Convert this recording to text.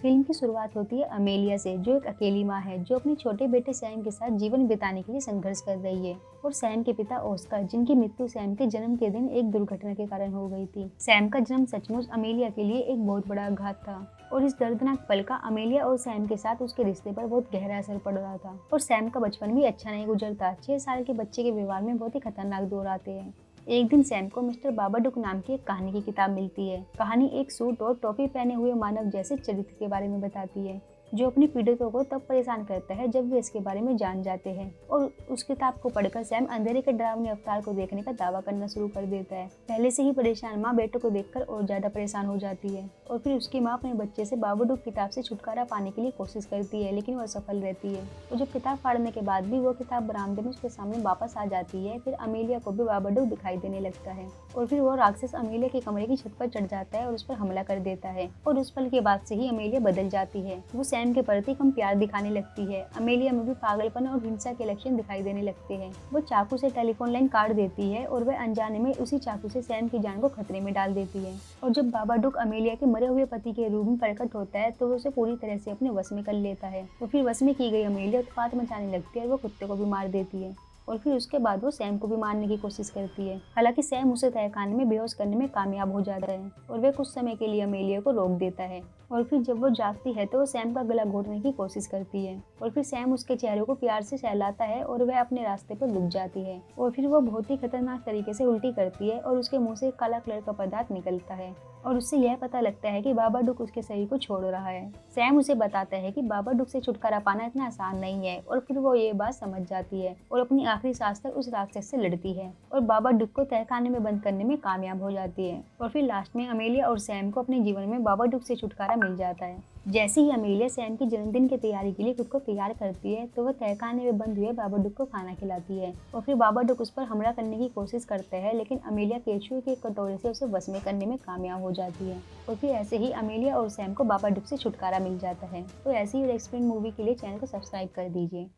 Film की शुरुआत होती है अमेलिया से, जो एक अकेली माँ है जो अपने छोटे बेटे सैम के साथ जीवन बिताने के लिए संघर्ष कर रही है। और सैम के पिता ऑस्कर, जिनकी मृत्यु सैम के जन्म के दिन एक दुर्घटना के कारण हो गई थी। सैम का जन्म सचमुच अमेलिया के लिए एक बहुत बड़ा आघात था और इस दर्दनाक पल का अमेलिया और सैम के साथ उसके रिश्ते पर बहुत गहरा असर पड़ रहा था। और सैम का बचपन भी अच्छा नहीं गुजरता। 6 साल के बच्चे के व्यवहार में बहुत ही खतरनाक दौर आते हैं। एक दिन सैम को मिस्टर बाबाडुक नाम की एक कहानी की किताब मिलती है। कहानी एक सूट और टोपी पहने हुए मानव जैसे चरित्र के बारे में बताती है, जो अपने पीड़ितों को तब परेशान करता है जब वे इसके बारे में जान जाते हैं। और उस किताब को पढ़कर सैम अंधेरे के डरावने अवतार को देखने का दावा करना शुरू कर देता है। पहले से ही परेशान माँ बेटों को देखकर और ज्यादा परेशान हो जाती है और फिर उसकी माँ अपने बच्चे से बाबाडुक किताब से छुटकारा पाने के लिए कोशिश करती है, लेकिन वो असफल रहती है। और जब किताब फाड़ने के बाद भी वो किताब बरामदे में उसके सामने वापस आ जाती है, फिर अमेलिया को भी बाबाडुक दिखाई देने लगता है और फिर वो राक्षस अमेलिया के कमरे की छत पर चढ़ जाता है और उस पर हमला कर देता है। और उस पल के बाद से ही अमेलिया बदल जाती है। वो सैम के प्रति कम प्यार दिखाने लगती है। अमेलिया में भी पागलपन और हिंसा के लक्षण दिखाई देने लगते हैं। वो चाकू से टेलीफोन लाइन काट देती है और वह अनजाने में उसी चाकू से सैम की जान को खतरे में डाल देती है। और जब बाबाडुक अमेलिया के मरे हुए पति के रूप में प्रकट होता है तो वो उसे पूरी तरह से अपने वश में कर लेता है। तो फिर वश में की गई अमेलिया उत्पात मचाने लगती है और वो कुत्ते को भी मार देती है। और फिर उसके बाद वो सैम को भी मारने की कोशिश करती है। हालांकि सैम उसे तहखाने में बेहोश करने में कामयाब हो जाता है और वह कुछ समय के लिए अमेलिया को रोक देता है। और फिर जब वो जागती है तो वो सैम का गला घोटने की कोशिश करती है और फिर सैम उसके चेहरे को प्यार से सहलाता है और वह अपने रास्ते पर रुक जाती है। और फिर वो बहुत ही खतरनाक तरीके से उल्टी करती है और उसके मुंह से काला कलर का पदार्थ निकलता है और उससे यह पता लगता है कि बाबाडुक उसके शरीर को छोड़ रहा है। सैम उसे बताता है कि बाबाडुक से छुटकारा पाना इतना आसान नहीं है और फिर वो ये बात समझ जाती है और अपनी आखिरी सांस तक उस राक्षस से लड़ती है और बाबाडुक को तहखाने में बंद करने में कामयाब हो जाती है। और फिर लास्ट में अमेलिया और सैम को अपने जीवन में बाबाडुक से छुटकारा मिल जाता है। जैसे ही अमेलिया सैम की जन्मदिन की तैयारी के लिए खुद को तैयार करती है तो वह तहखाने में बंद हुए बाबाडुक को खाना खिलाती है और फिर बाबाडुक उस पर हमला करने की कोशिश करता है, लेकिन अमेलिया केचुए के कटोरे से उसे वश में करने में कामयाब हो जाती है। और फिर ऐसे ही अमेलिया और सैम को बाबाडुक से छुटकारा मिल जाता है। तो ऐसी ही एक्सप्लेन मूवी के लिए चैनल को सब्सक्राइब कर दीजिए।